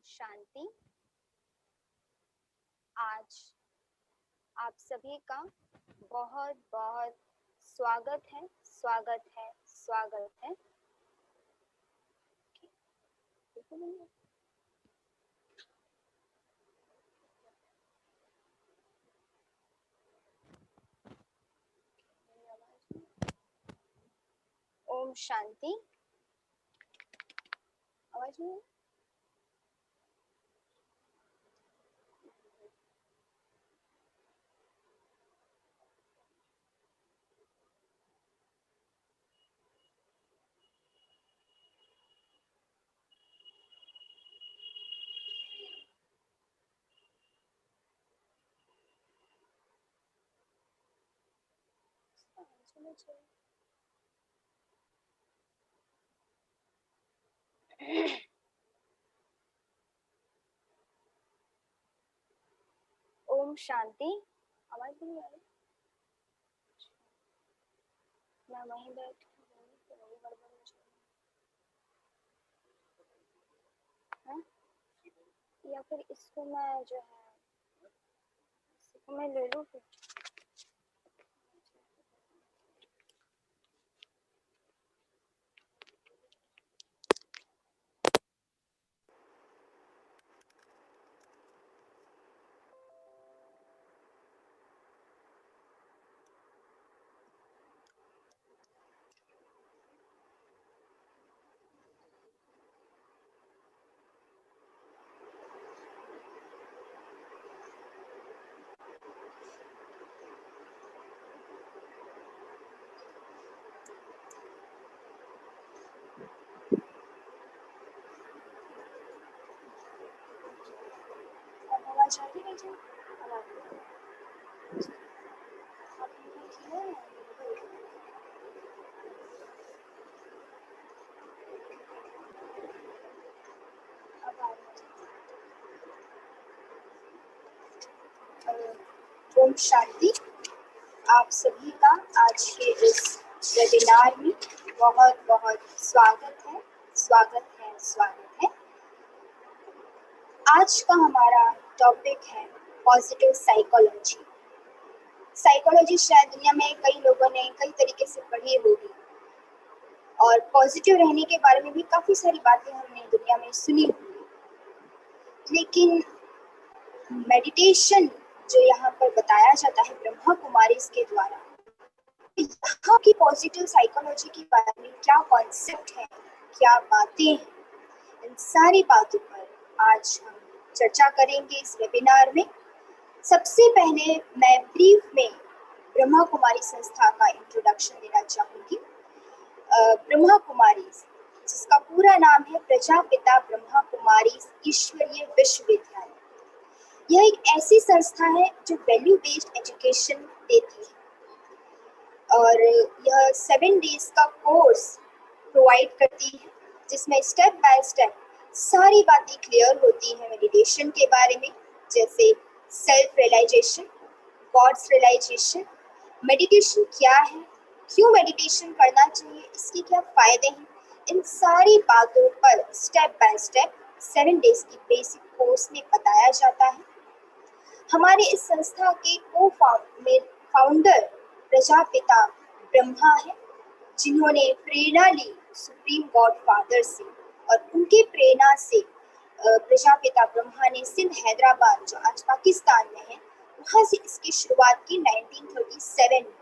शांति। आज आप सभी का बहुत बहुत स्वागत है, स्वागत है, स्वागत है। ओम शांति। आवाज नहीं? ओम शांति। आवाज नहीं आ रही? मैं वहीं बैठ तो वही गड़बड़ हो जाएगी, या फिर इसको मैं जो है इसको मैं ले लूँ फिर। आवाज आ रही है जी? ओम शांति। आप सभी का आज के इस वेबिनार में बहुत बहुत स्वागत है, स्वागत है, स्वागत है। आज का हमारा टॉपिक है पॉजिटिव साइकोलॉजी। साइकोलॉजी शायद दुनिया में कई लोगों ने कई तरीके से पढ़ी होगी और पॉजिटिव रहने के बारे में भी काफ़ी सारी बातें हमने दुनिया में सुनी होंगी, लेकिन मेडिटेशन जो यहाँ पर बताया जाता है ब्रह्मा कुमारीज के द्वारा, यहाँ की पॉजिटिव साइकोलॉजी के बारे में क्या कॉन्सेप्ट है, क्या बातें हैं, इन सारी बातों पर आज हम चर्चा करेंगे इस वेबिनार में। सबसे पहले मैं ब्रीफ में ब्रह्मा कुमारी संस्था का इंट्रोडक्शन देना चाहूँगी। ब्रह्मा कुमारीज, जिसका पूरा नाम है प्रजापिता ब्रह्मा कुमारीज ईश्वरीय विश्वविद्यालय, यह एक ऐसी संस्था है जो वैल्यू बेस्ड एजुकेशन देती है और यह 7 डेज का कोर्स प्रोवाइड करती है, जिसमें स्टेप बाय स्टेप सारी बातें क्लियर होती हैं मेडिटेशन के बारे में, जैसे self realisation, God's realisation, meditation क्या है, क्यों मेडिटेशन करना चाहिए, इसके क्या फायदे हैं, इन सारी बातों पर स्टेप बाय स्टेप 7 डेज की बेसिक कोर्स में बताया जाता है। हमारे इस संस्था के फाउंडर प्रजापिता ब्रह्मा है, जिन्होंने प्रेरणा ली सुप्रीम गॉड फादर से, और उनके प्रेरणा से प्रजापिता ब्रह्मा ने सिंध हैदराबाद, जो आज पाकिस्तान में है, वहाँ से इसकी शुरुआत की 1937 में,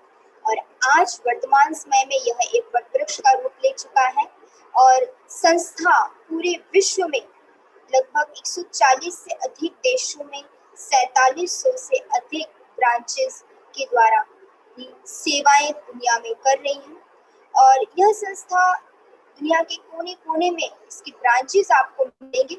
और आज वर्तमान समय में यह एक वटवृक्ष का रूप ले चुका है और संस्था पूरे विश्व में लगभग 140 से अधिक देशों में 4700 से अधिक ब्रांचेस के द्वारा सेवाएं दुनिया में कर रही हैं। और यह संस्था दुनिया के कोने कोने में इसकी ब्रांचेस आपको मिलेंगी,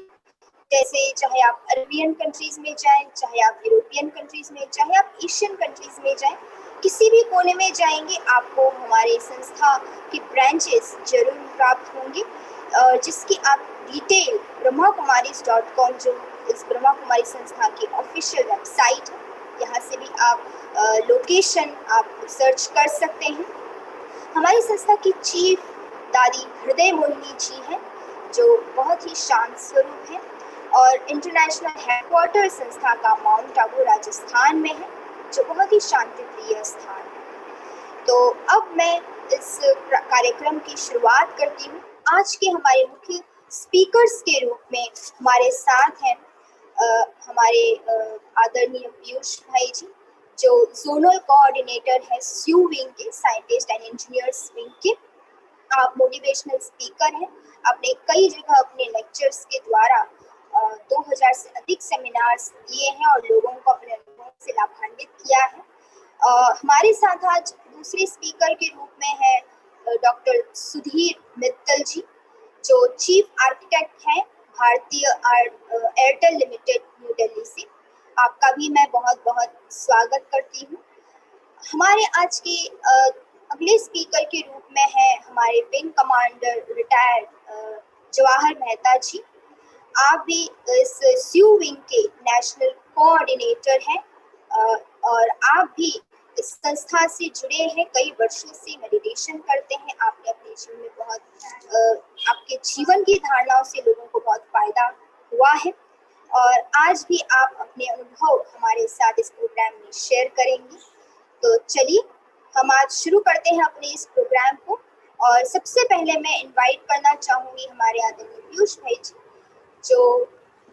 जैसे चाहे आप अरबियन कंट्रीज में जाएं, चाहे आप यूरोपियन कंट्रीज में, चाहे आप एशियन कंट्रीज में जाएं, किसी भी कोने में जाएंगे आपको हमारे संस्था की ब्रांचेस जरूर प्राप्त होंगी, जिसकी आप डिटेल brahmakumaris.com, जो इस ब्रह्मा कुमारी संस्था की ऑफिशियल वेबसाइट है, यहाँ से भी आप लोकेशन आप सर्च कर सकते हैं। हमारी संस्था की चीफ दादी हृदय मोहिनी जी हैं, जो बहुत ही शांत स्वरूप हैं और इंटरनेशनल हेडक्वार्टर संस्था का माउंट आबू राजस्थान में है, जो बहुत ही शांतिप्रिय स्थान है। तो अब मैं इस कार्यक्रम की शुरुआत करती हूँ। आज के हमारे मुख्य स्पीकर्स के रूप में हमारे साथ हैं हमारे आदरणीय पीयूष भाई जी, जो जोनल कोऑर्डिनेटर है स्यू विंग के, साइंटिस्ट एंड इंजीनियर्स विंग के। आप मोटिवेशनल स्पीकर हैं, आपने कई जगह अपने लेक्चर्स के द्वारा 2000 से अधिक सेमिनार्स दिए हैं और लोगों को अपने अनुभव से लाभान्वित किया है। हमारे साथ आज दूसरे स्पीकर के रूप में है डॉक्टर सुधीर मित्तल जी, जो चीफ आर्किटेक्ट हैं भारतीय एयरटेल लिमिटेड न्यू दिल्ली से। आपका भी मैं बहुत बहुत स्वागत करती हूँ। हमारे आज के अगले स्पीकर के रूप में है हमारे wing commander retired Jawahar Mehta ji. आप भी इस स्यू विंग के नेशनल कोऑर्डिनेटर हैं और आप भी इस संस्था से जुड़े हैं, कई वर्षों से मेडिटेशन करते हैं। आपने अपने जीवन में बहुत आपके जीवन की धारणाओं से लोगों को बहुत फायदा हुआ है और आज भी आप अपने अनुभव हमारे साथ इस प्रोग्राम में शेयर करेंगे। तो चलिए हम आज शुरू करते हैं अपने इस प्रोग्राम को। और सबसे पहले मैं इनवाइट करना चाहूँगी हमारे आदरणीय पीयूष भाई जी, जो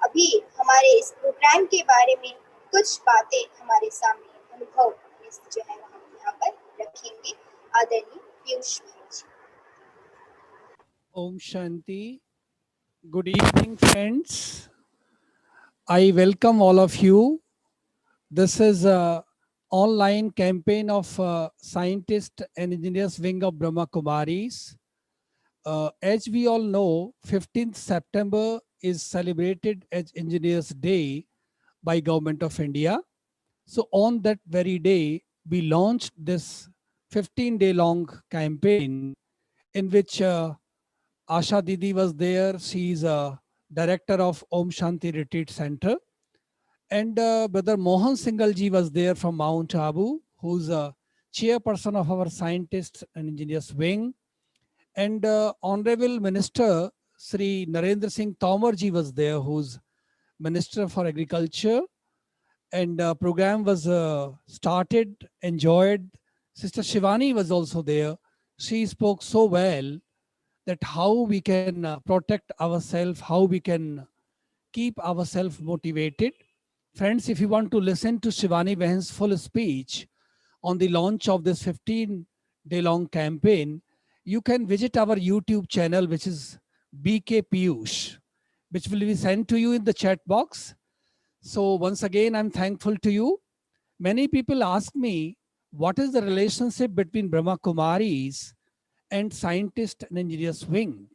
अभी हमारे इस प्रोग्राम के बारे में कुछ बातें हमारे सामने अनुभव जो है हम यहाँ पर रखेंगे। आदरणीय पीयूष भाई जी। Om Shanti. Good evening, friends. I welcome all of you. This is a online campaign of Scientist and Engineers Wing of Brahma Kumaris. As we all know, 15th September is celebrated as Engineers Day by Government of India. So on that very day, we launched this 15-day long campaign in which Asha Didi was there. She is a director of Om Shanti Retreat Center. And Brother Mohan Singhal ji was there from Mount Abu, who's a chairperson of our Scientists and Engineers Wing. And Honorable Minister Sri Narendra Singh Tomar ji was there, who's Minister for Agriculture. And program was started, enjoyed. Sister Shivani was also there. She spoke so well that how we can protect ourselves, how we can keep ourselves motivated. Friends, if you want to listen to Shivani Behen's full speech on the launch of this 15-day long campaign, you can visit our YouTube channel, which is BK Piyush, which will be sent to you in the chat box. So once again, I'm thankful to you. Many people ask me, what is the relationship between Brahma Kumaris and Scientist and Engineers Wing?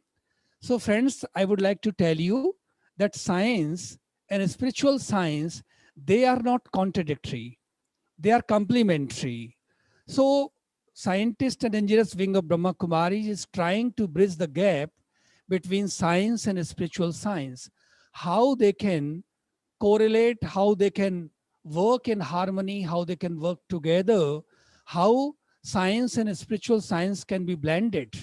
So friends, I would like to tell you that science and spiritual science, they are not contradictory. They are complementary. So Scientist and Engineers Wing of Brahma Kumaris is trying to bridge the gap between science and spiritual science. How they can correlate, how they can work in harmony, how they can work together, how science and spiritual science can be blended.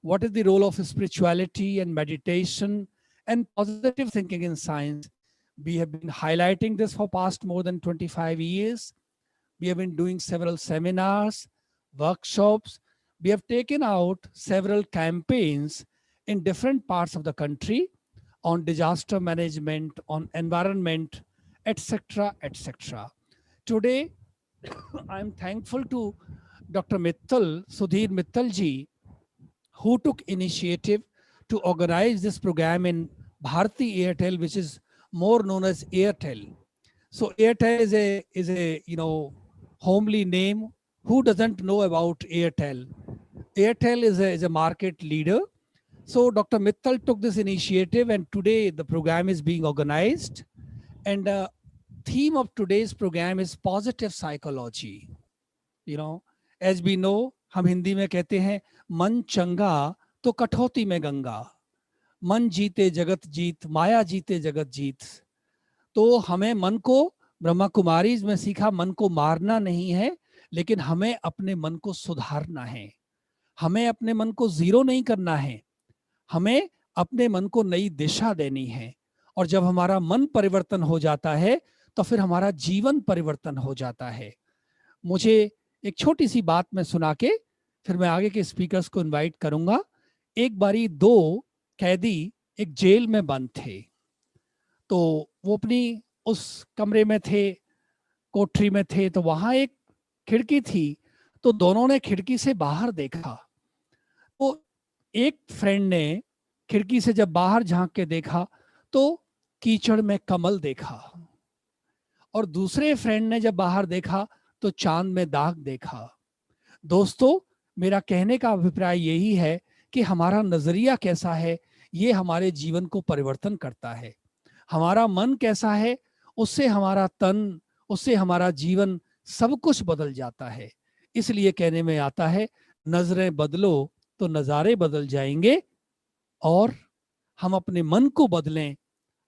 What is the role of spirituality and meditation and positive thinking in science? We have been highlighting this for past more than 25 years. We have been doing several seminars, workshops. We have taken out several campaigns in different parts of the country on disaster management, on environment, etc., etc. Today, I'm thankful to Dr. Mittal, Sudhir Mittal ji, who took initiative to organize this program in Bharti Airtel, which is more known as Airtel. So Airtel is a homely name. Who doesn't know about Airtel? Airtel is a market leader. So Dr. Mittal took this initiative, and today the program is being organized. And the theme of today's program is positive psychology. As we know, हम हिंदी में कहते हैं मन चंगा तो कठौती में गंगा, मन जीते जगत जीत, माया जीते जगत जीत. तो हमें मन को, ब्रह्मा कुमारीज में सीखा, मन को मारना नहीं है, लेकिन हमें अपने मन को सुधारना है. हमें अपने मन को जीरो नहीं करना है, हमें अपने मन को नई दिशा देनी है. और जब हमारा मन परिवर्तन हो जाता है तो फिर हमारा जीवन परिवर्तन हो जाता है। मुझे एक छोटी सी बात मैं सुना के फिर मैं आगे के स्पीकर्स को इनवाइट करूंगा। एक बारी दो कैदी एक जेल में बंद थे, तो वो अपनी उस कमरे में थे, कोठरी में थे, तो वहां एक खिड़की थी, तो दोनों ने खिड़की से बाहर देखा। तो एक फ्रेंड ने खिड़की से जब बाहर झांक के देखा तो कीचड़ में कमल देखा, और दूसरे फ्रेंड ने जब बाहर देखा तो चांद में दाग देखा। दोस्तों, मेरा कहने का अभिप्राय यही है कि हमारा नजरिया कैसा है ये हमारे जीवन को परिवर्तन करता है। हमारा मन कैसा है उससे हमारा तन, उससे हमारा जीवन सब कुछ बदल जाता है। इसलिए कहने में आता है, नजरें बदलो तो नज़ारे बदल जाएंगे। और हम अपने मन को बदलें,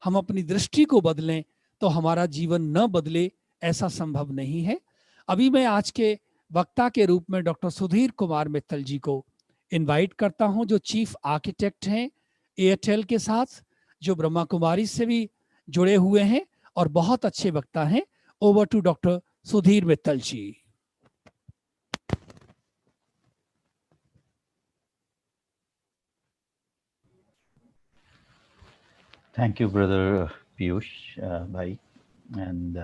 हम अपनी दृष्टि को बदलें, तो हमारा जीवन न बदले ऐसा संभव नहीं है। अभी मैं आज के वक्ता के रूप में डॉक्टर सुधीर कुमार मित्तल जी को इनवाइट करता हूं, जो चीफ आर्किटेक्ट हैं एयरटेल के साथ, जो ब्रह्मा कुमारी से भी जुड़े हुए हैं और बहुत अच्छे वक्ता हैं। Over to doctor Sudhir Mittal ji. Thank you, Brother Piyush Bhai, and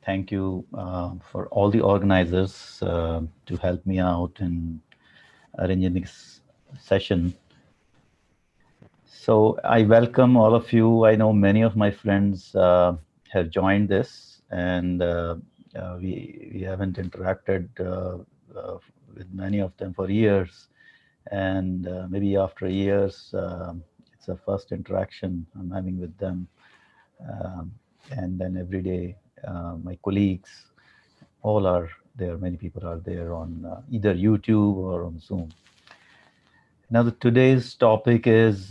thank you for all the organizers to help me out in arranging this session. So I welcome all of you. I know many of my friends have joined this, and we haven't interacted with many of them for years, and maybe after years, it's a first interaction I'm having with them. And then every day, my colleagues, all are there. Many people are there on either YouTube or on Zoom. Now, today's topic is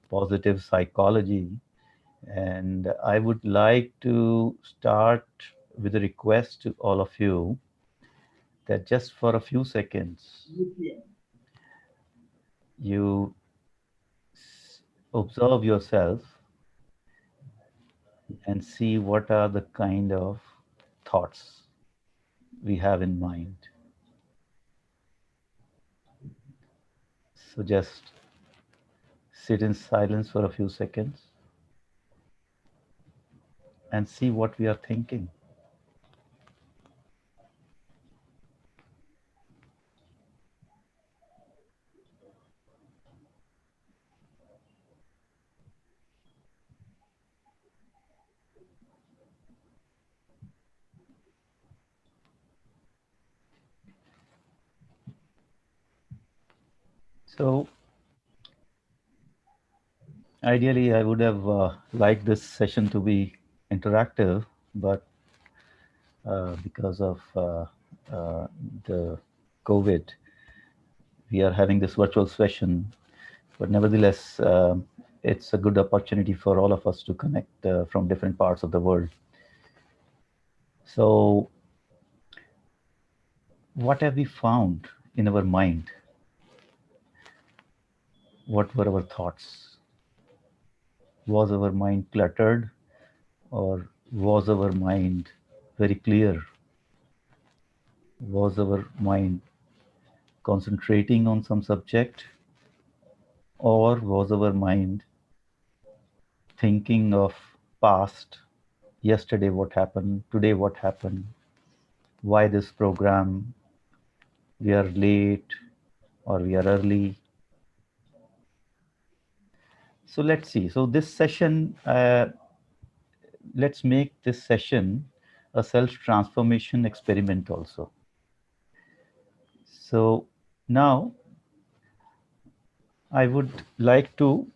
positive psychology. And I would like to start with a request to all of you that just for a few seconds, you observe yourself and see what are the kind of thoughts we have in mind. So just sit in silence for a few seconds and see what we are thinking. So ideally, I would have liked this session to be interactive, but because of the COVID, we are having this virtual session. But nevertheless, it's a good opportunity for all of us to connect from different parts of the world. So what have we found in our mind? What were our thoughts? Was our mind cluttered, or was our mind very clear? Was our mind concentrating on some subject, or was our mind thinking of past, yesterday what happened, today what happened, why this program, we are late or we are early? So let's see. So this session, let's make this session a self-transformation experiment also. So now I would like to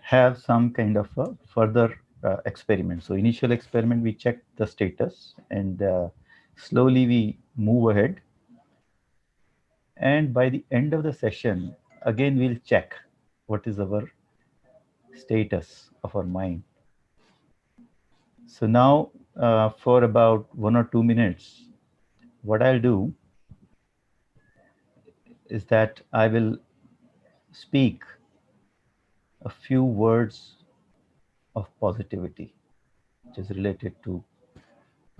have some kind of a further experiment. So initial experiment, we check the status, and slowly we move ahead. And by the end of the session, again, we'll check what is our status of our mind. So now for about 1 or 2 minutes, what I'll do is that I will speak a few words of positivity, which is related to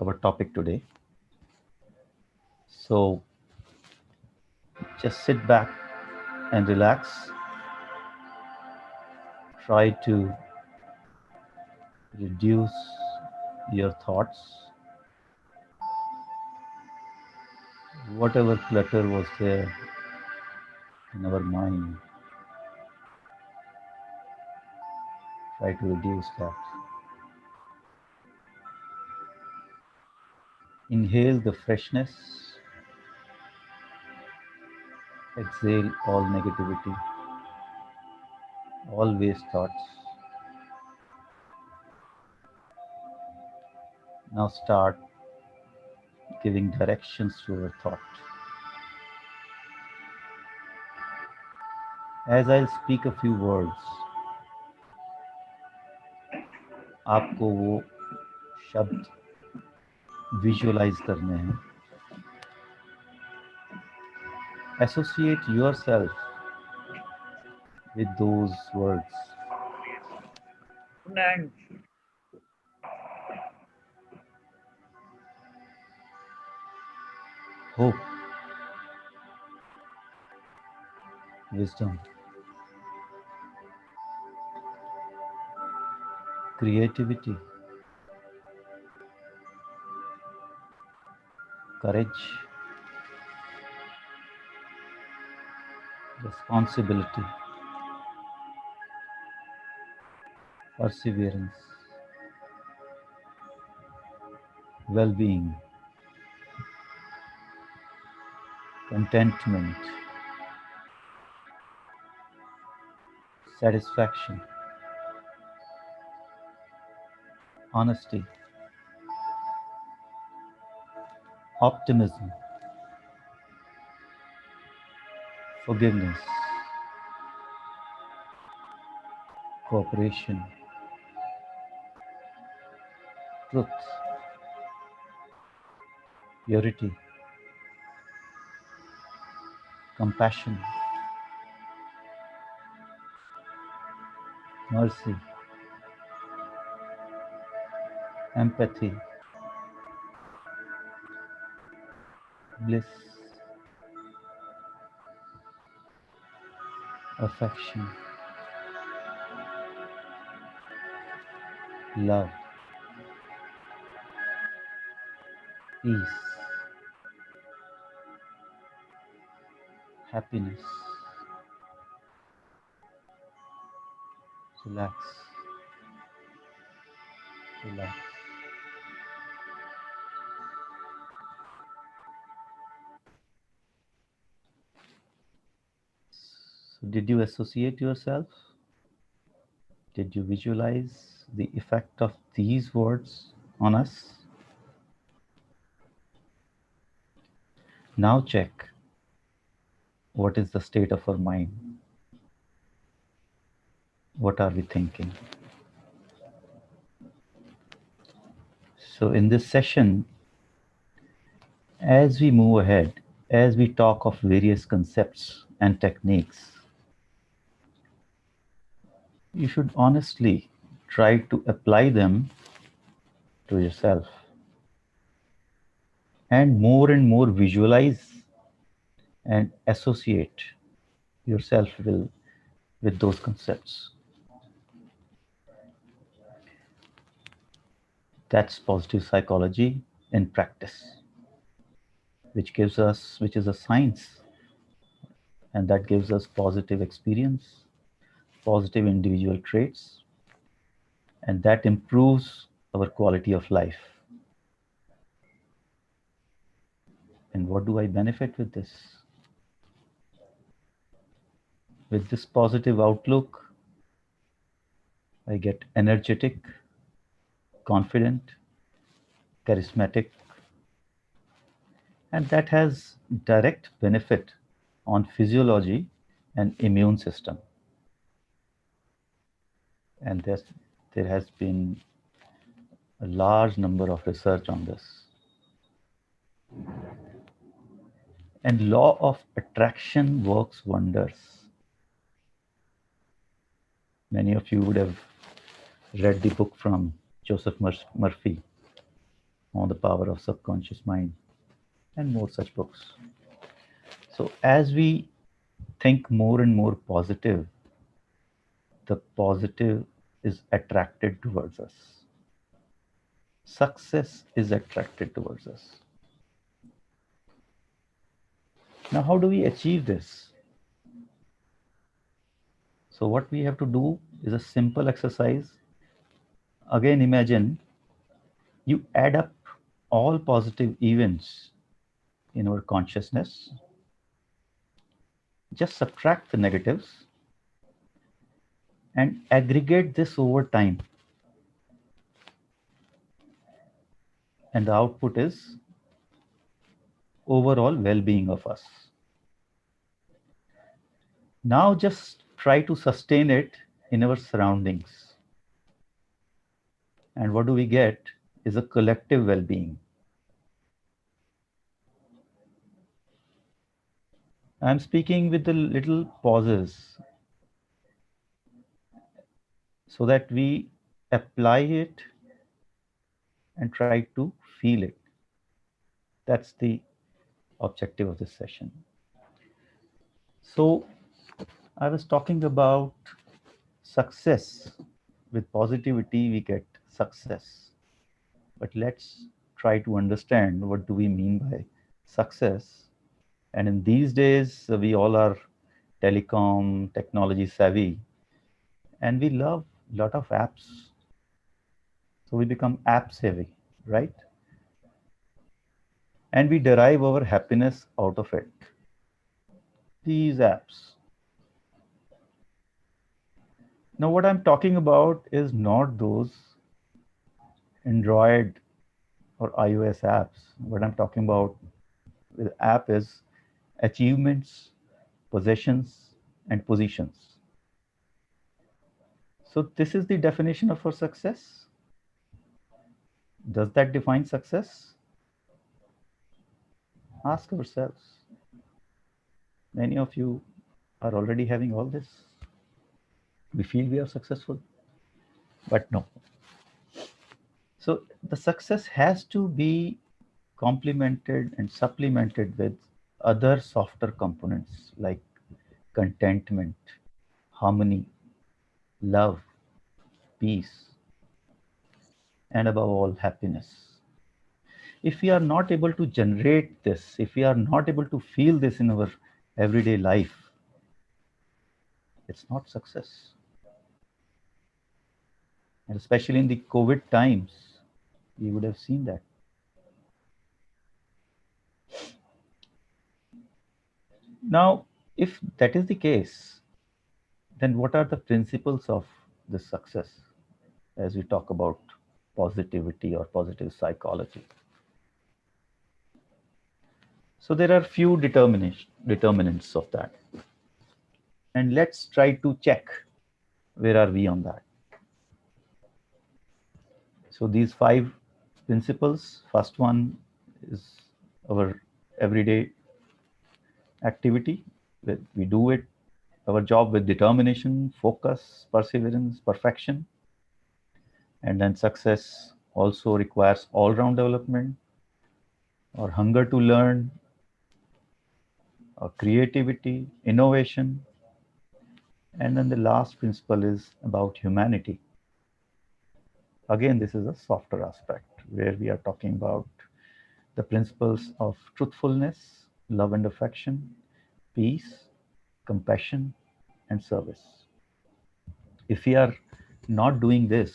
our topic today. So just sit back and relax. Try to reduce your thoughts. Whatever clutter was there in our mind, try to reduce that. Inhale the freshness, exhale all negativity, all waste thoughts. Now start giving directions to our thought. As I'll speak a few words, आपको वो शब्द visualise करने हैं. Associate yourself with those words. Hope, wisdom, creativity, courage, responsibility, perseverance, well-being, contentment, satisfaction, honesty, optimism, forgiveness, cooperation, truth, purity, compassion, mercy, empathy, bliss, affection, love, peace, happiness. Relax, relax. So did you associate yourself? Did you visualize the effect of these words on us? Now check what is the state of our mind. What are we thinking? So in this session, as we move ahead, as we talk of various concepts and techniques, you should honestly try to apply them to yourself and more visualize and associate yourself with those concepts. That's positive psychology in practice, which is a science, and that gives us positive experience, positive individual traits, and that improves our quality of life. And what do I benefit with this? With this positive outlook, I get energetic, confident, charismatic, and that has direct benefit on physiology and immune system. And there has been a large number of research on this. And law of attraction works wonders. Many of you would have read the book from Joseph Murphy on the power of subconscious mind and more such books. So as we think more and more positive, the positive is attracted towards us. Success is attracted towards us. Now, how do we achieve this? So what we have to do is a simple exercise. Again, imagine you add up all positive events in our consciousness. Just subtract the negatives and aggregate this over time. And the output is overall well-being of us. Now just try to sustain it in our surroundings. And what do we get is a collective well-being. I'm speaking with the little pauses so that we apply it and try to feel it. That's the objective of this session. So I was talking about success. With positivity, we get success. But let's try to understand what do we mean by success. And in these days, we all are telecom, technology savvy, and we love a lot of apps. So we become app savvy, right? And we derive our happiness out of it. These apps. Now, what I'm talking about is not those Android or iOS apps. What I'm talking about with app is achievements, possessions, and positions. So this is the definition of our success. Does that define success? Ask ourselves. Many of you are already having all this. We feel we are successful, but no. So the success has to be complemented and supplemented with other softer components like contentment, harmony, love, peace, and above all, happiness. If we are not able to generate this, if we are not able to feel this in our everyday life, it's not success. And especially in the COVID times, you would have seen that. Now, if that is the case, then what are the principles of this success as we talk about positivity or positive psychology? So there are few determinants of that. And let's try to check where are we on that. So these 5 principles, first one is our everyday activity. We do it, our job with determination, focus, perseverance, perfection. And then success also requires all-round development or hunger to learn or creativity, innovation. And then the last principle is about humanity. Again, this is a softer aspect where we are talking about the principles of truthfulness, love and affection, peace, compassion, and service. If we are not doing this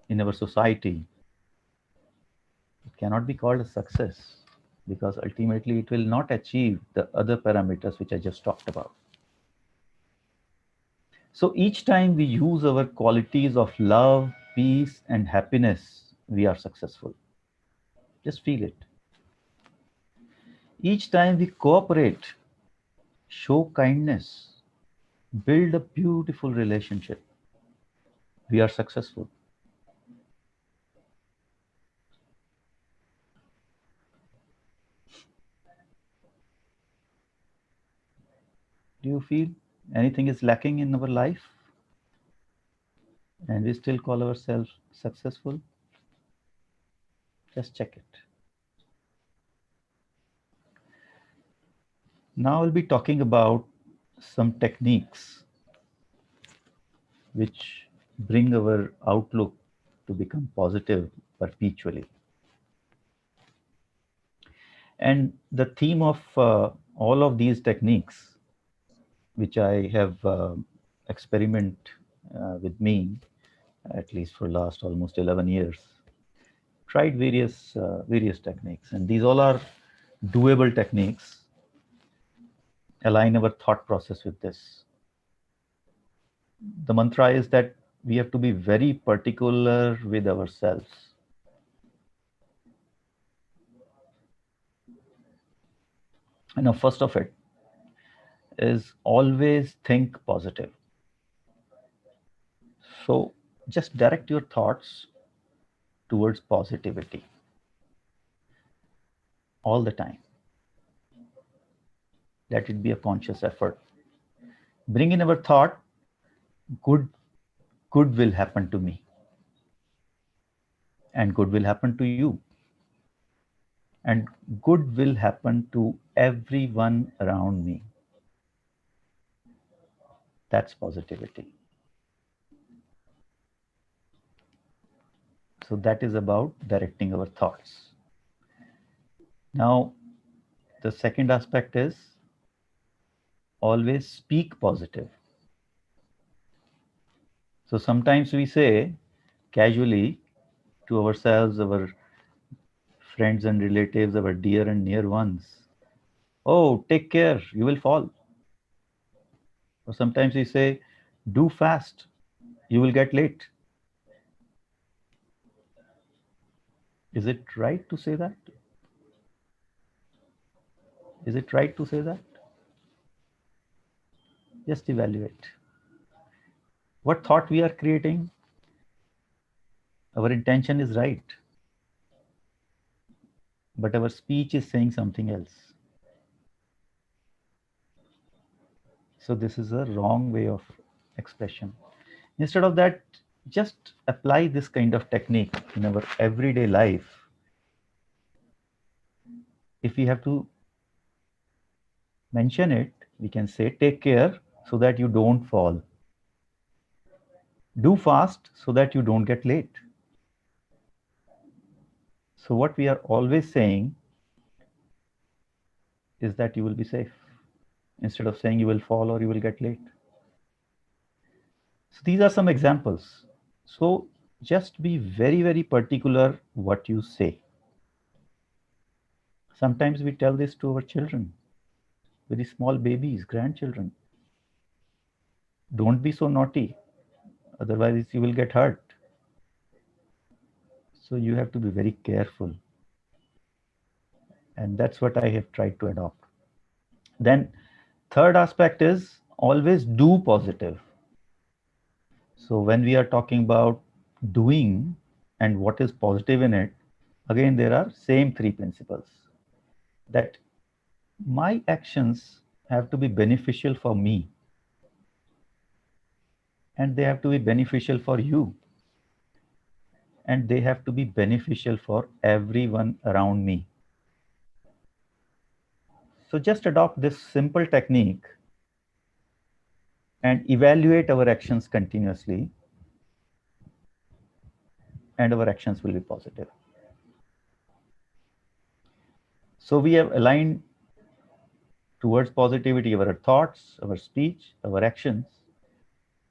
in our society, it cannot be called a success because ultimately it will not achieve the other parameters which I just talked about. So each time we use our qualities of love, peace, and happiness, we are successful. Just feel it. Each time we cooperate, show kindness, build a beautiful relationship, we are successful. Do you feel anything is lacking in our life? and we still call ourselves successful? Just check it. Now I'll be talking about some techniques which bring our outlook to become positive perpetually. And the theme of all of these techniques, which I have experiment with me, at least for last almost 11 years, tried various techniques, and these all are doable techniques. Align our thought process with this. The mantra is that we have to be very particular with ourselves. And now, first of it is always think positive. So just direct your thoughts towards positivity all the time. Let it be a conscious effort. Bring in our thought, good will happen to me, and good will happen to you, and good will happen to everyone around me. That's positivity. So that is about directing our thoughts. Now, the second aspect is always speak positive. So sometimes we say casually to ourselves, our friends and relatives, our dear and near ones, oh, take care, you will fall. Or sometimes we say, do fast, you will get late. Is it right to say that? Is it right to say that? Just evaluate. What thought we are creating? Our intention is right, but our speech is saying something else. So this is a wrong way of expression. Instead of that, just apply this kind of technique in our everyday life. If we have to mention it, we can say, take care so that you don't fall. Do fast so that you don't get late. So what we are always saying is that you will be safe, instead of saying you will fall or you will get late. So these are some examples. So just be very, very particular what you say. Sometimes we tell this to our children, very small babies, grandchildren. Don't be so naughty, otherwise you will get hurt. So you have to be very careful. And that's what I have tried to adopt. Then third aspect is always do positive. So when we are talking about doing and what is positive in it, again, there are same three principles. That my actions have to be beneficial for me, and they have to be beneficial for you, and they have to be beneficial for everyone around me. So just adopt this simple technique and evaluate our actions continuously, and our actions will be positive. So we have aligned towards positivity our thoughts, our speech, our actions.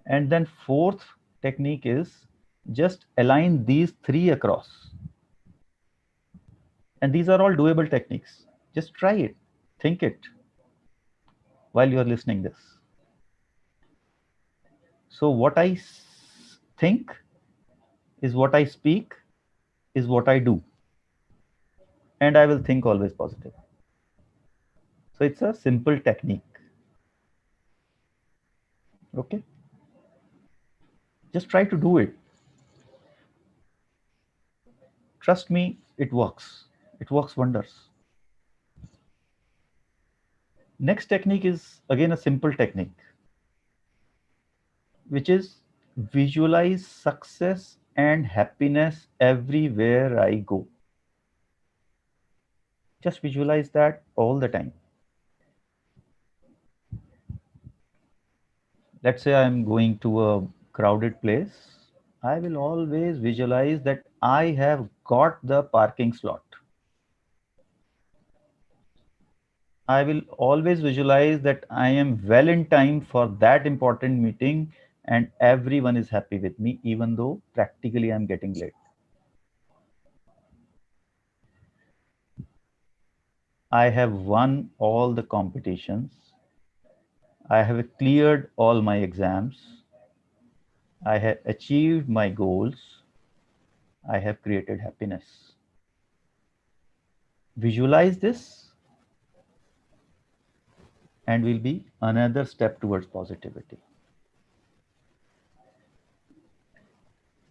And then fourth technique is just align these three across. And these are all doable techniques. Just try it, think it while you are listening this. So what I think is what I speak, is what I do. And I will think always positive. So it's a simple technique. Okay? Just try to do it. Trust me, it works. It works wonders. Next technique is again a simple technique, which is visualize success and happiness everywhere I go. Just visualize that all the time. Let's say I'm going to a crowded place. I will always visualize that I have got the parking slot. I will always visualize that I am well in time for that important meeting and everyone is happy with me, even though practically I'm getting late. I have won all the competitions. I have cleared all my exams. I have achieved my goals. I have created happiness. Visualize this and will be another step towards positivity.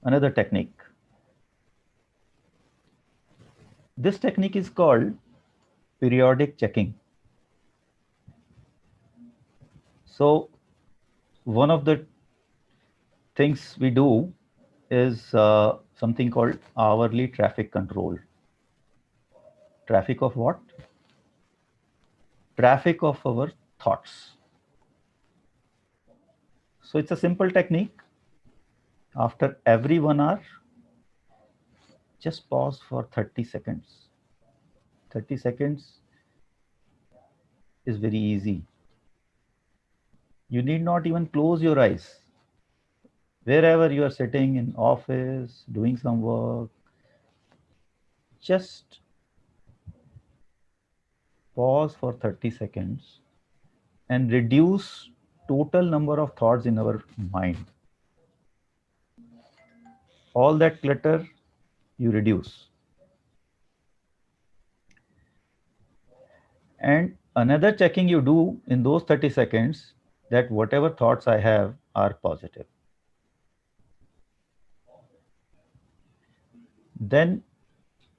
Another technique. This technique is called periodic checking. So, one of the things we do is something called hourly traffic control. Traffic of what? Traffic of our thoughts. So it's a simple technique. After every 1 hour, just pause for 30 seconds. 30 seconds is very easy. You need not even close your eyes. Wherever you are sitting in office, doing some work, just pause for 30 seconds and reduce total number of thoughts in our mind. All that clutter you reduce. And another checking you do in those 30 seconds that whatever thoughts I have are positive. Then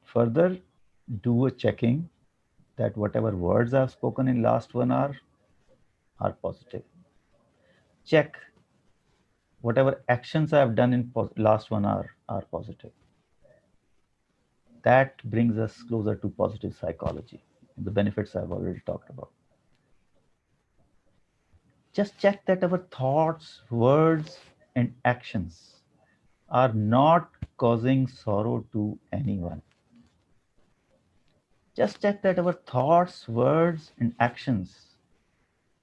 further do a checking that whatever words I've spoken in last 1 hour are positive. Check whatever actions I've done in last 1 hour are positive. That brings us closer to positive psychology. The benefits I've already talked about. Just check that our thoughts, words, and actions are not causing sorrow to anyone. Just check that our thoughts, words, and actions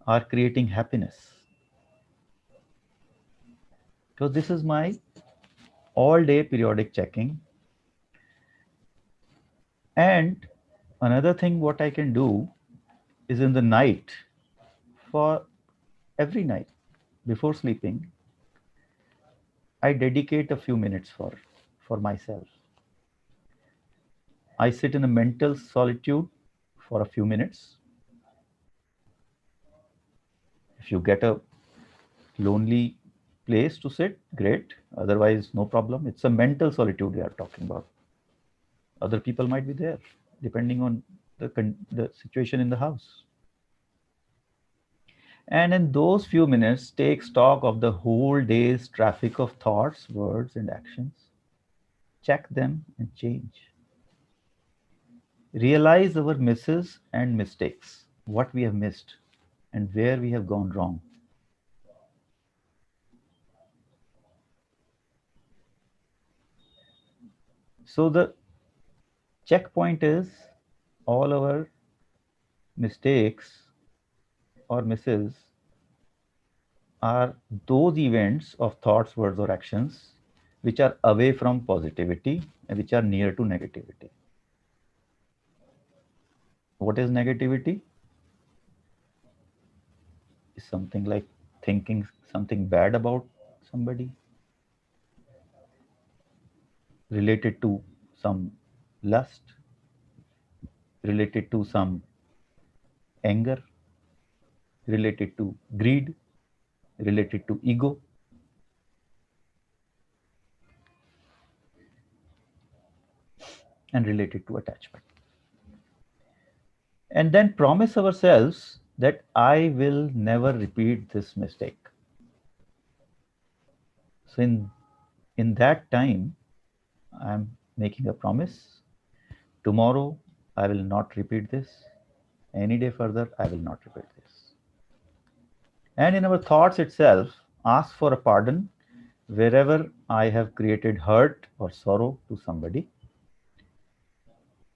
are creating happiness. So this is my all-day periodic checking. And another thing what I can do is in the night, for every night before sleeping, I dedicate a few minutes for myself. I sit in a mental solitude for a few minutes. If you get a lonely place to sit, great. Otherwise, no problem. It's a mental solitude we are talking about. Other people might be there, depending on the situation in the house. And in those few minutes, take stock of the whole day's traffic of thoughts, words, and actions. Check them and change. Realize our misses and mistakes, what we have missed, and where we have gone wrong. So the checkpoint is all our mistakes or misses are those events of thoughts, words, or actions which are away from positivity and which are near to negativity. What is negativity? Is something like thinking something bad about somebody, related to some lust, related to some anger, related to greed, related to ego. And related to attachment. And then promise ourselves that I will never repeat this mistake. So in that time, I'm making a promise. Tomorrow, I will not repeat this. Any day further, I will not repeat this. And in our thoughts itself, ask for a pardon wherever I have created hurt or sorrow to somebody.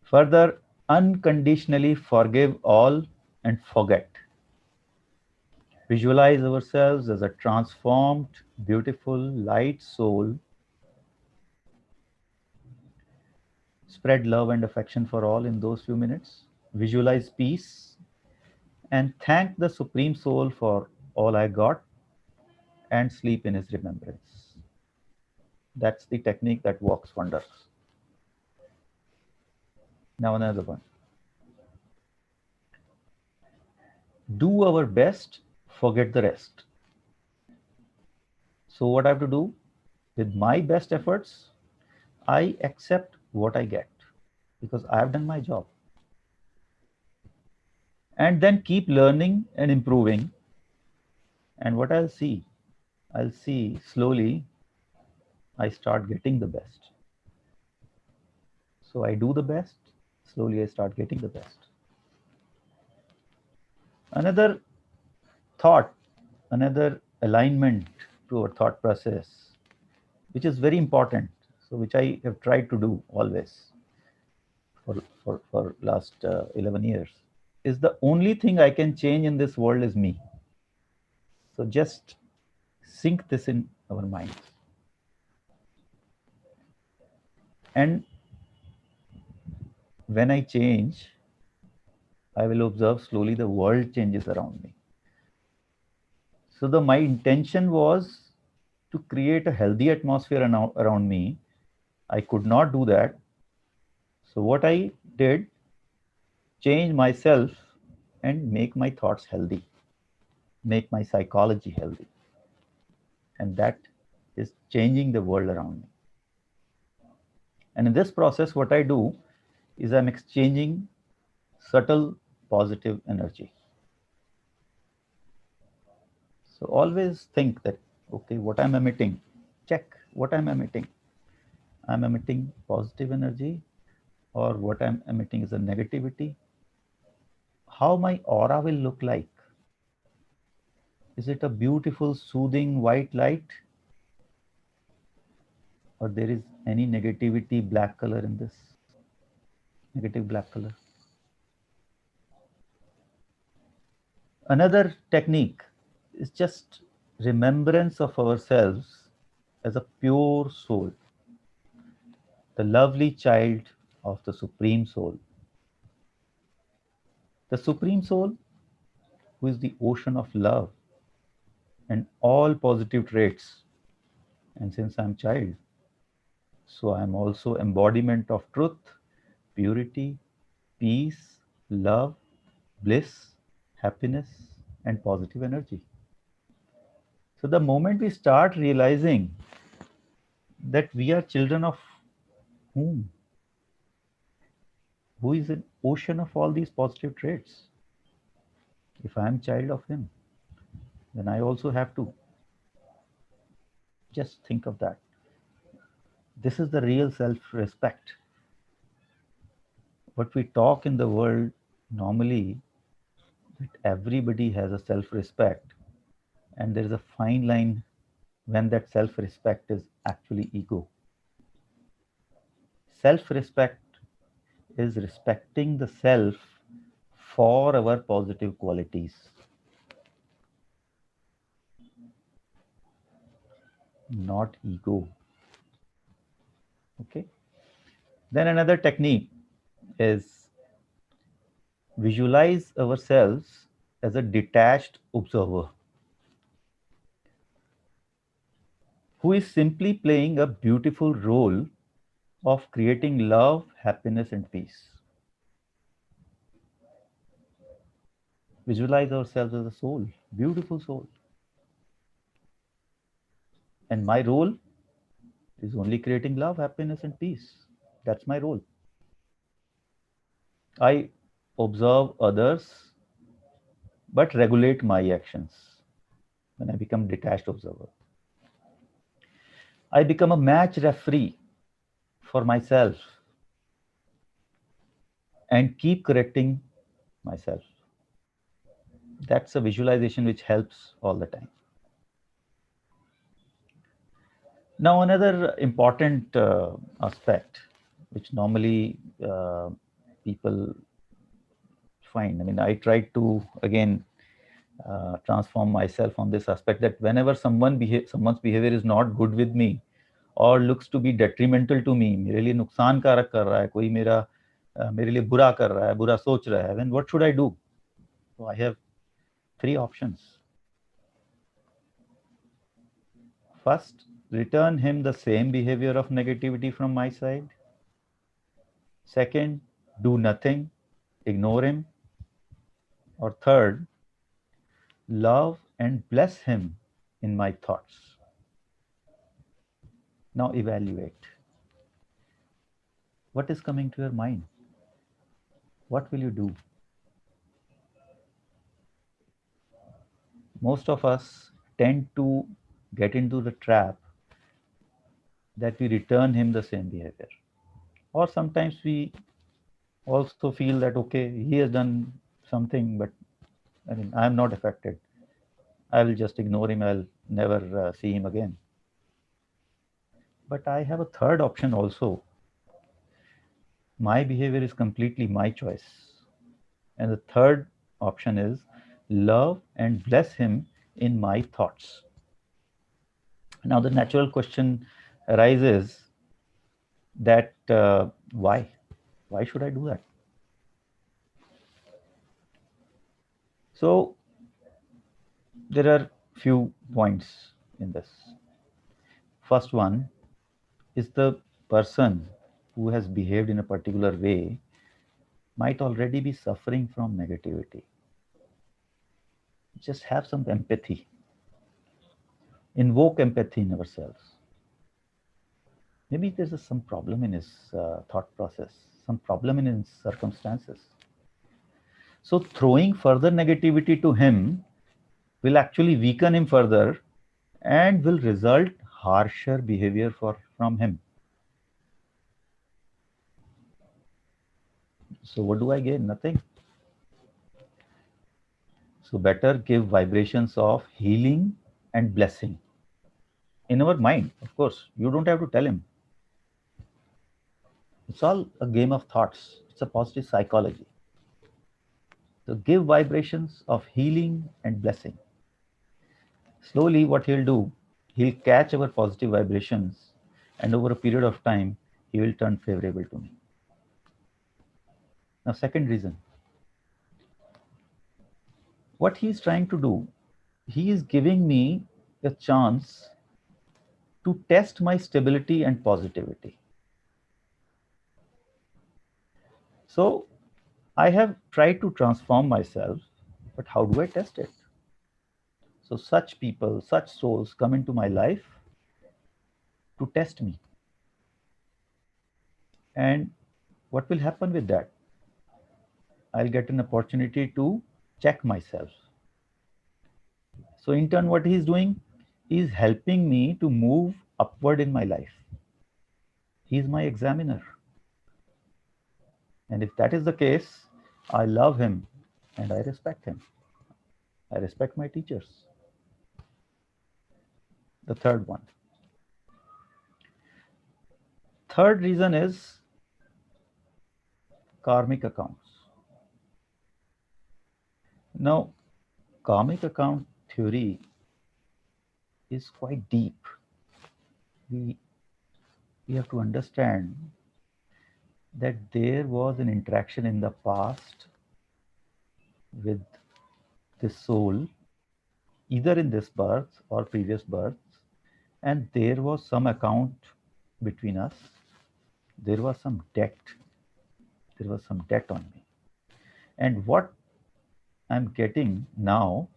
Further, unconditionally forgive all and forget. Visualize ourselves as a transformed, beautiful, light soul. Spread love and affection for all in those few minutes. Visualize peace and thank the Supreme Soul for all I got and sleep in his remembrance. That's the technique that works wonders. Now, another one. Do our best, forget the rest. So, what I have to do with my best efforts, I accept what I get because I have done my job. And then keep learning and improving. And what I'll see slowly I start getting the best. So I do the best, slowly I start getting the best. Another thought, another alignment to our thought process, which is very important, so which I have tried to do always for last 11 years, is the only thing I can change in this world is me. So just sink this in our minds. And when I change, I will observe slowly the world changes around me. So my intention was to create a healthy atmosphere around me. I could not do that. So what I did, change myself and make my thoughts healthy, make my psychology healthy. And that is changing the world around me. And in this process, what I do is I'm exchanging subtle positive energy. So always think that, okay, what I'm emitting, check what I'm emitting. I'm emitting positive energy, or what I'm emitting is a negativity. How my aura will look like. Is it a beautiful, soothing white light? Or there is any negativity, black color in this? Negative black color. Another technique is just remembrance of ourselves as a pure soul, the lovely child of the Supreme Soul. The Supreme Soul, who is the ocean of love and all positive traits. And since I'm child, so I'm also embodiment of truth, purity, peace, love, bliss, happiness, and positive energy. So the moment we start realizing that we are children of whom? Who is an ocean of all these positive traits? If I am child of him, then I also have to just think of that. This is the real self-respect. What we talk in the world normally, that everybody has a self-respect, and there is a fine line when that self-respect is actually ego. Self-respect is respecting the self for our positive qualities, not ego. Okay. Then another technique is visualize ourselves as a detached observer who is simply playing a beautiful role of creating love, happiness, and peace. Visualize ourselves as a soul, beautiful soul. And my role is only creating love, happiness, and peace. That's my role. I observe others, but regulate my actions when I become detached observer. I become a match referee for myself and keep correcting myself. That's a visualization which helps all the time. Now, another important aspect which normally people find, I mean, I try to again transform myself on this aspect that whenever someone's behavior is not good with me or looks to be detrimental to me, मेरे लिए नुकसान कारक कर रहा है, कोई मेरे लिए बुरा कर रहा है, बुरा सोच रहा है, then what should I do? So I have three options. First, return him the same behavior of negativity from my side. Second, do nothing, ignore him. Or third, love and bless him in my thoughts. Now evaluate. What is coming to your mind? What will you do? Most of us tend to get into the trap that we return him the same behavior. Or sometimes we also feel that, okay, he has done something, but I mean, I am not affected. I will just ignore him. I'll never see him again. But I have a third option also. My behavior is completely my choice. And the third option is love and bless him in my thoughts. Now, the natural question arises that why? Why should I do that? So, there are few points in this. First one is the person who has behaved in a particular way might already be suffering from negativity. Just have some empathy. Invoke empathy in ourselves. Maybe there's some problem in his thought process, some problem in his circumstances. So throwing further negativity to him will actually weaken him further and will result harsher behavior from him. So what do I gain? Nothing. So better give vibrations of healing and blessing in our mind. Of course, you don't have to tell him. It's all a game of thoughts. It's a positive psychology. So give vibrations of healing and blessing. Slowly, what he'll do, he'll catch our positive vibrations, and over a period of time, he will turn favorable to me. Now, second reason, what he's trying to do, he is giving me a chance to test my stability and positivity. So, I have tried to transform myself, but how do I test it? So, such people, such souls come into my life to test me. And what will happen with that? I'll get an opportunity to check myself. So in turn, what he's doing is helping me to move upward in my life. He's my examiner. And if that is the case, I love him and I respect him. I respect my teachers. The third one. Third reason is karmic accounts. Now, karmic account theory is quite deep. We have to understand that there was an interaction in the past with this soul, either in this birth or previous births, and there was some account between us. There was some debt. There was some debt on me. And what I'm getting now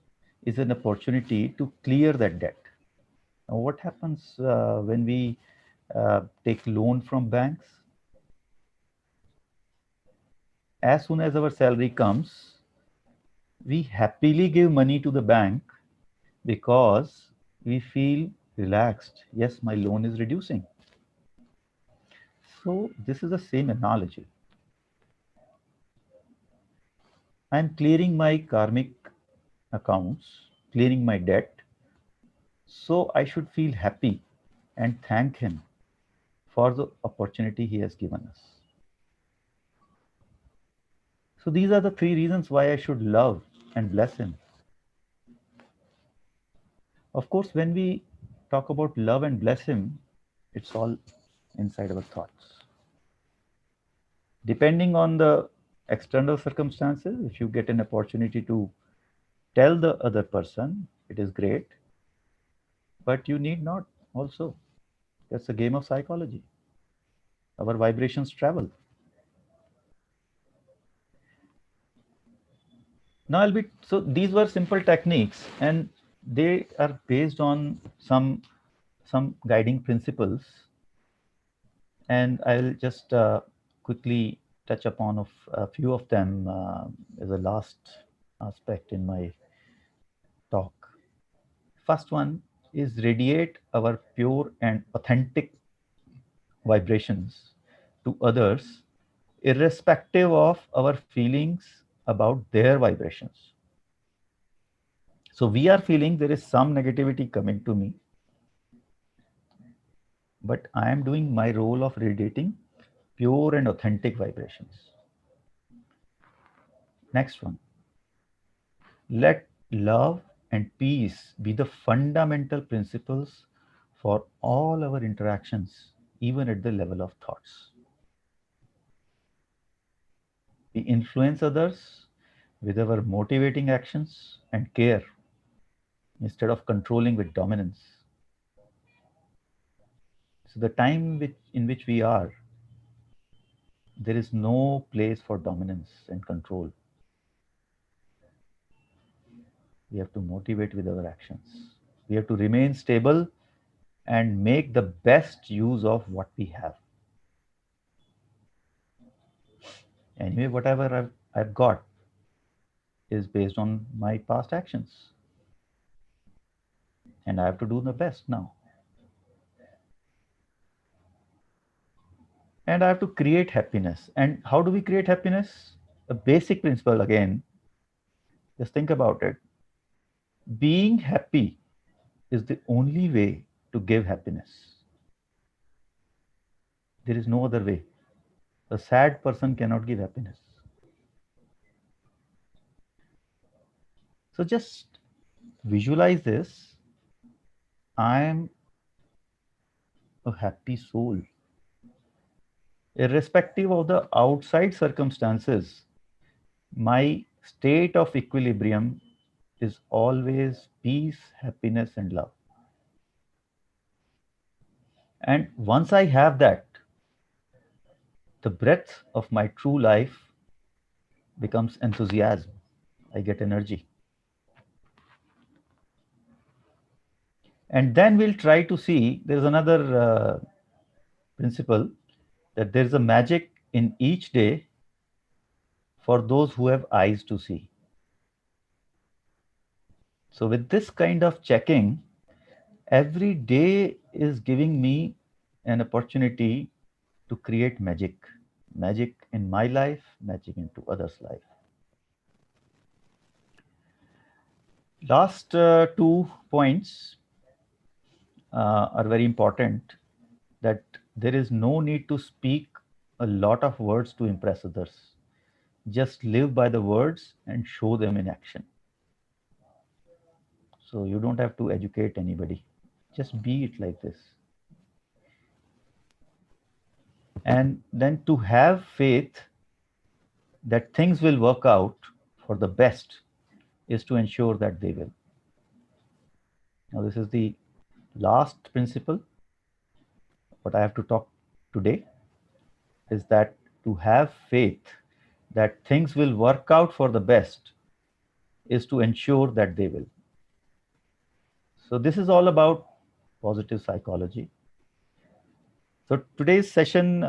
is an opportunity to clear that debt. Now, what happens when we take loan from banks? As soon as our salary comes, we happily give money to the bank because we feel relaxed. Yes, my loan is reducing. So this is the same analogy. I'm clearing my karmic accounts, clearing my debt. So I should feel happy and thank him for the opportunity he has given us. So these are the three reasons why I should love and bless him. Of course, when we talk about love and bless him, it's all inside our thoughts. Depending on the external circumstances, if you get an opportunity to tell the other person, it is great, but you need not also. That's a game of psychology. Our vibrations travel. Now I'll be so these were simple techniques and they are based on some guiding principles, and I'll just quickly touch upon a few of them as a last aspect in my talk. First one is radiate our pure and authentic vibrations to others, irrespective of our feelings about their vibrations. So we are feeling there is some negativity coming to me, but I am doing my role of radiating pure and authentic vibrations. Next one, let love and peace be the fundamental principles for all our interactions, even at the level of thoughts. We influence others with our motivating actions and care instead of controlling with dominance. So, the time in which we are, there is no place for dominance and control. We have to motivate with our actions. We have to remain stable and make the best use of what we have. Anyway, whatever I've got is based on my past actions, and I have to do the best now. And I have to create happiness. And how do we create happiness? A basic principle again, just think about it. Being happy is the only way to give happiness. There is no other way. A sad person cannot give happiness. So just visualize this. I am a happy soul. Irrespective of the outside circumstances, my state of equilibrium is always peace, happiness, and love. And once I have that, the breadth of my true life becomes enthusiasm. I get energy. And then we'll try to see there's another principle that there's a magic in each day for those who have eyes to see. So, with this kind of checking, every day is giving me an opportunity to create magic. Magic in my life, magic into others' life. Last two points are very important, that there is no need to speak a lot of words to impress others. Just live by the words and show them in action. So you don't have to educate anybody. Just be it like this. And then to have faith that things will work out for the best is to ensure that they will. Now, this is the last principle. What I have to talk today is that to have faith that things will work out for the best is to ensure that they will. So, this is all about positive psychology. So, today's session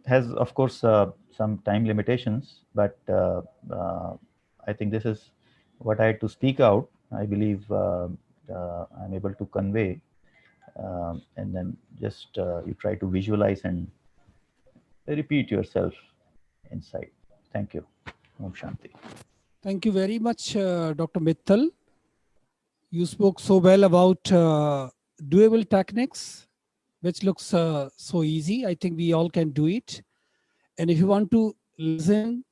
has, of course, some time limitations, but I think this is what I had to speak out. I believe I'm able to convey and then just you try to visualize and repeat yourself inside. Thank you. Om Shanti. Thank you very much, Dr. Mittal. You spoke so well about doable techniques, which looks so easy. I think we all can do it. And if you want to listen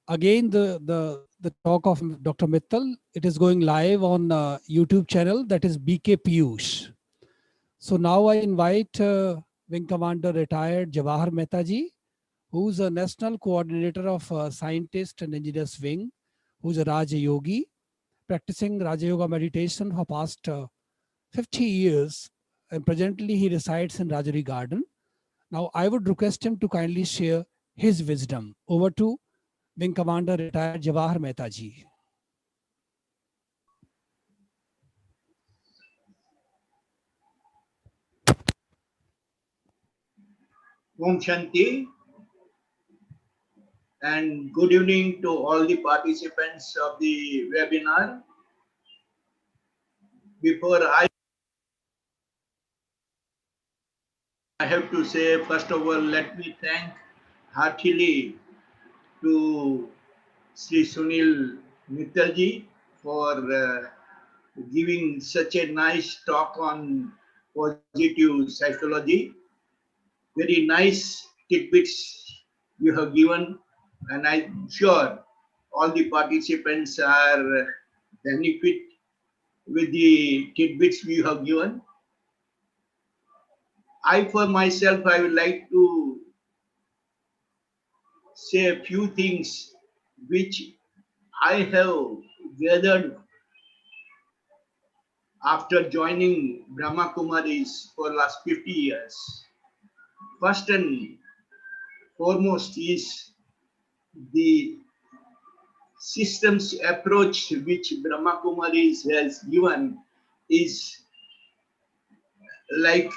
again the talk of Dr. Mittal, it is going live on YouTube channel, that is BK Piyush. So now I invite Wing Commander retired Jawahar Mehta ji, who's a national coordinator of scientist and engineers wing, who's a Raja Yogi, practicing Raja Yoga meditation for past 50 years, and presently he resides in Rajari Garden. Now I would request him to kindly share his wisdom. Over to Wing Commander retired Jawahar Mehta ji. Om Shanti, and good evening to all the participants of the webinar. Before I have to say, first of all, let me thank heartily to Sri Sunil Mittalji for giving such a nice talk on positive psychology. Very nice tidbits you have given, and I'm sure all the participants are benefit with the tidbits you have given. For myself, I would like to say a few things which I have gathered after joining Brahma Kumaris for last 50 years. First and foremost is the systems approach which Brahma Kumaris has given is like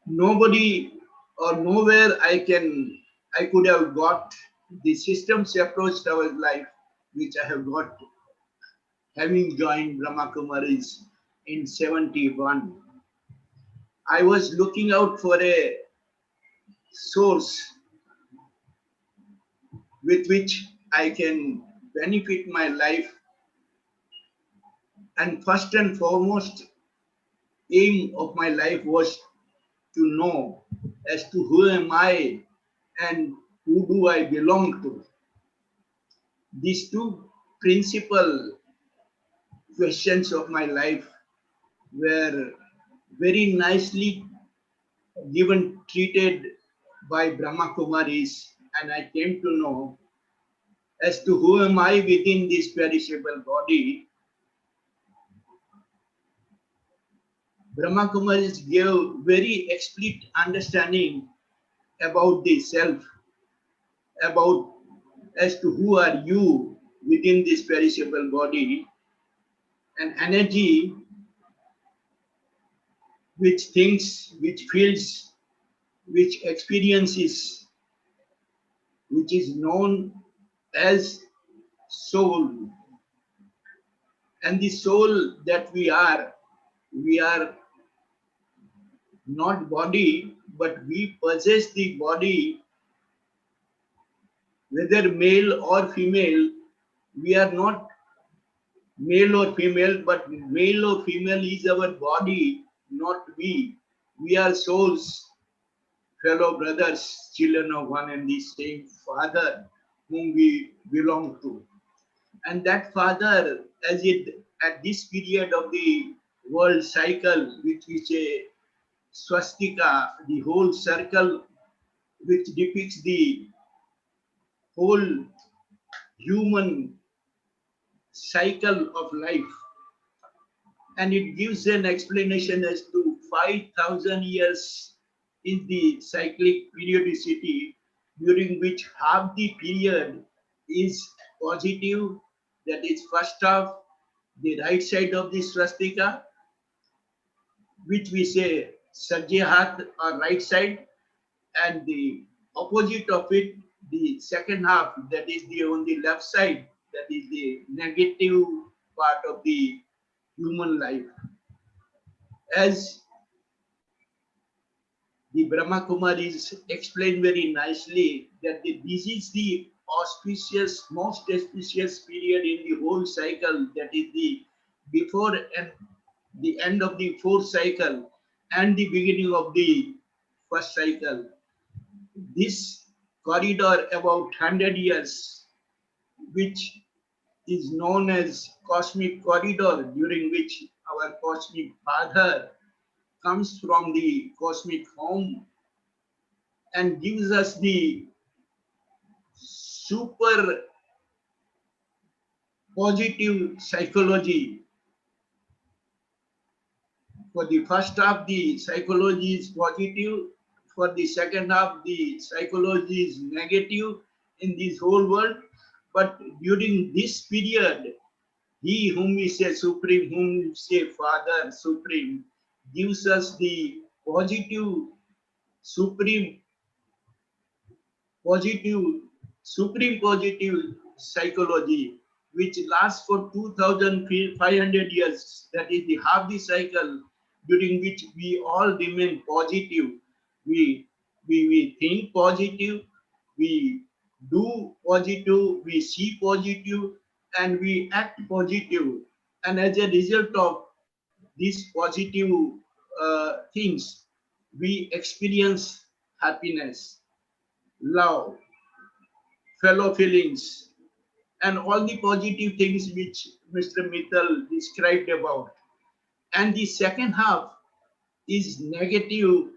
nobody or nowhere I could have got the systems approach to our life which I have got having joined Brahma Kumaris in 71. I was looking out for a source with which I can benefit my life, and first and foremost aim of my life was to know as to who am I and who do I belong to. These two principal questions of my life were very nicely given, treated by Brahma Kumaris, and I came to know as to who am I within this perishable body. Brahma Kumaris gave very explicit understanding about the self, about as to who are you within this perishable body, an energy which thinks, which feels, which experiences, which is known as soul. And the soul that we are not body, but we possess the body, whether male or female. We are not male or female, but male or female is our body, not we. We are souls, fellow brothers, children of one and the same Father whom we belong to. And that Father, at this period of the world cycle, which is a swastika, the whole circle which depicts the whole human cycle of life, and it gives an explanation as to 5,000 years in the cyclic periodicity, during which half the period is positive, that is first half, the right side of the swastika, which we say Sajjahat or right side, and the opposite of it, the second half, that is on the left side, that is the negative part of the human life. As the Brahma Kumaris explained very nicely that this is the most auspicious period in the whole cycle, that is the before and the end of the fourth cycle and the beginning of the first cycle. This corridor about 100 years, which is known as cosmic corridor, during which our cosmic father comes from the cosmic home and gives us the super positive psychology. For the first half, the psychology is positive. For the second half, the psychology is negative in this whole world. But during this period, he whom we say Supreme, whom we say Father Supreme, gives us the positive, supreme, positive, supreme positive psychology, which lasts for 2,500 years. That is the half the cycle during which we all remain positive. We think positive, we do positive, we see positive, and we act positive. And as a result of these positive things, we experience happiness, love, fellow feelings, and all the positive things which Mr. Mittal described about. And the second half is negative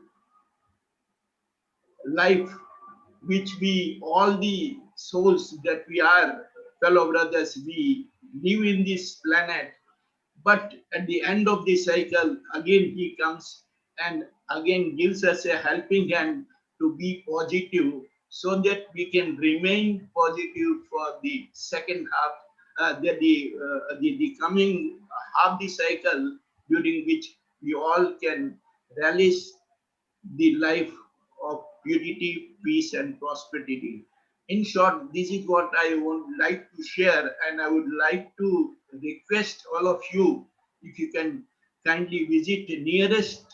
life, which we, all the souls that we are, fellow brothers, we live in this planet. But at the end of the cycle, again he comes and again gives us a helping hand to be positive, so that we can remain positive for the second half, the coming half the cycle, during which we all can relish the life of purity, peace, and prosperity. In short, this is what I would like to share, and I would like to request all of you, if you can kindly visit the nearest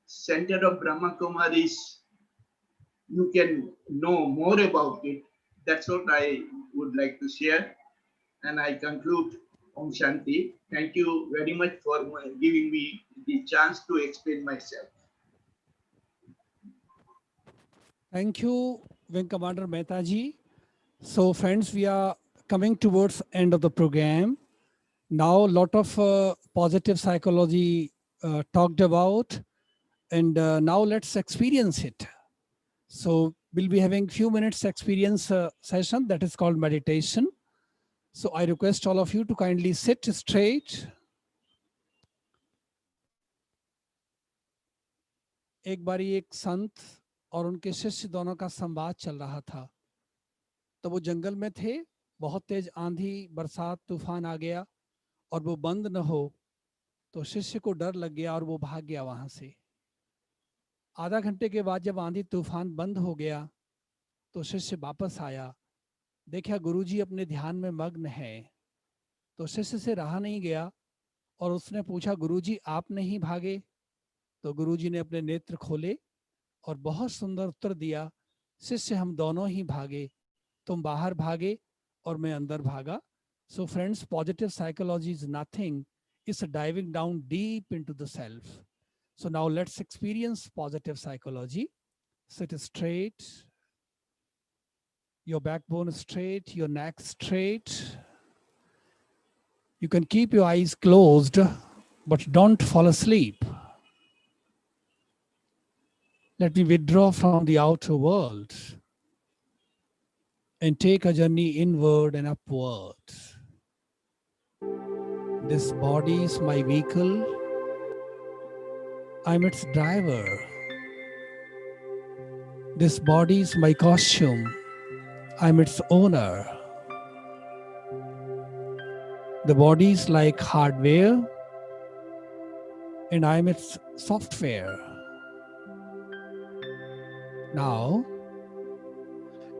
center of Brahma Kumaris, you can know more about it. That's what I would like to share, and I conclude. Om Shanti. Thank you very much for giving me the chance to explain myself. Thank you, Wing Commander Mehta ji. So friends, we are coming towards end of the program. Now a lot of positive psychology talked about, and now let's experience it. So we'll be having few minutes experience session that is called meditation. So I request all of you to kindly sit straight. एक बारी एक संत और उनके शिष्य दोनों का संवाद चल रहा था। तो वो जंगल में थे, बहुत तेज आंधी, बरसात, तूफान आ गया और वो बंद न हो तो शिष्य को डर लग गया और वो भाग गया वहां से। आधा घंटे के बाद जब आंधी तूफान बंद हो गया तो शिष्य वापस आया, देखा गुरुजी अपने ध्यान में मग्न है। तो शिष्य से रहा नहीं गया और उसने पूछा, गुरुजी आप नहीं भागे? तो गुरुजी ने अपने नेत्र खोले और बहुत सुंदर उत्तर दिया, शिष्य हम दोनों ही भागे, तुम बाहर भागे और मैं अंदर भागा। So friends, positive psychology is nothing, it's diving down deep into the self. So now let's experience positive psychology. Sit straight, your backbone straight, your neck straight. You can keep your eyes closed, but don't fall asleep. Let me withdraw from the outer world and take a journey inward and upward. This body is my vehicle. I'm its driver. This body is my costume. I'm its owner. The body is like hardware and I'm its software. Now,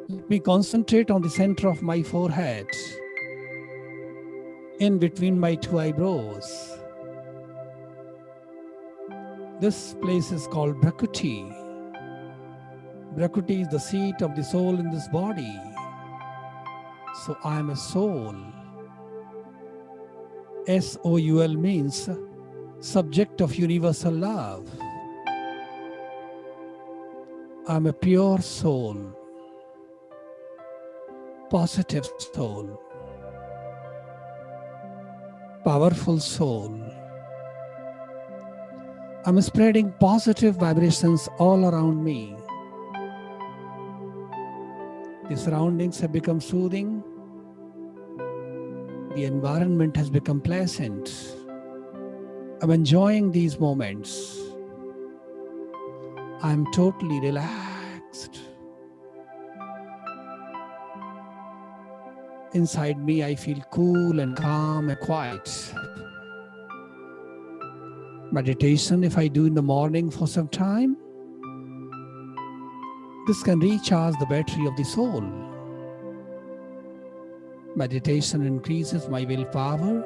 let me concentrate on the center of my forehead, in between my two eyebrows. This place is called Prakriti. Prakriti is the seat of the soul in this body. So I am a soul. S-O-U-L means subject of universal love. I am a pure soul, positive soul, powerful soul. I'm spreading positive vibrations all around me. The surroundings have become soothing. The environment has become pleasant. I'm enjoying these moments. I'm totally relaxed. Inside me, I feel cool and calm and quiet. Meditation, if I do in the morning for some time, this can recharge the battery of the soul. Meditation increases my willpower,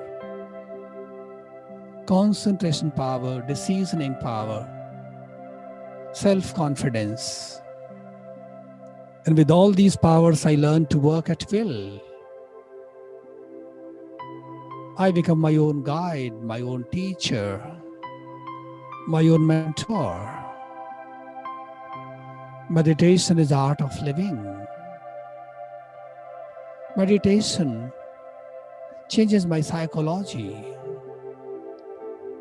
concentration power, decisioning power, self-confidence. And with all these powers, I learn to work at will. I become my own guide, my own teacher, my own mentor. Meditation is the art of living. Meditation changes my psychology.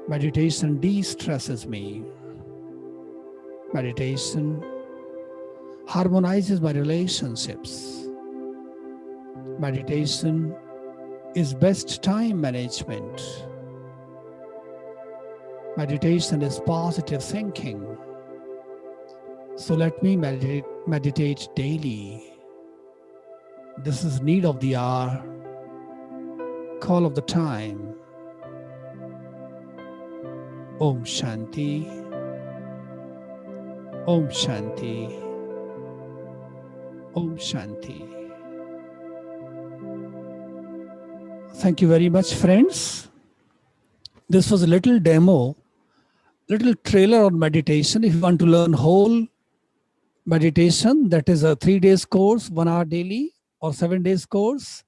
Meditation de-stresses me. Meditation harmonizes my relationships. Meditation is best time management. Meditation is positive thinking. So let me meditate daily. This is need of the hour, call of the time. Om Shanti. Om Shanti. Om Shanti. Thank you very much, friends. This was a little demo, little trailer on meditation. If you want to learn whole meditation, that is a 3 days course, 1 hour daily, or 7 days course.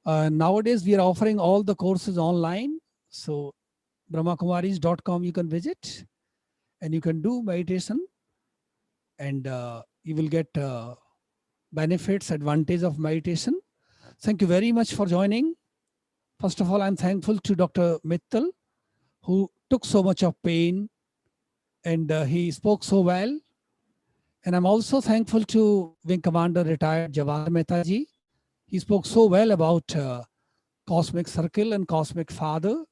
Nowadays, we are offering all the courses online. So brahmakumaris.com you can visit and you can do meditation, and you will get benefits, advantage of meditation. Thank you very much for joining. First of all, I'm thankful to Dr. Mittal, who took so much of pain and he spoke so well. And I'm also thankful to Wing Commander retired Jawahar Mehta ji. He spoke so well about Cosmic Circle and Cosmic Father.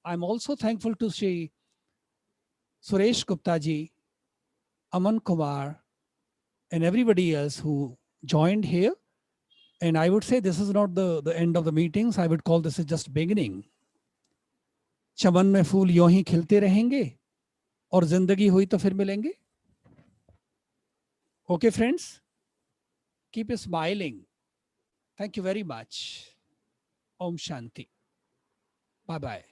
I'm also thankful to Shri Suresh Gupta ji, Aman Kumar, and everybody else who joined here. And I would say this is not the end of the meetings. I would call this is just beginning. चमन में फूल यूं ही खिलते रहेंगे और जिंदगी हुई तो फिर मिलेंगे. Okay, friends, keep smiling. Thank you very much. Om Shanti. Bye-bye.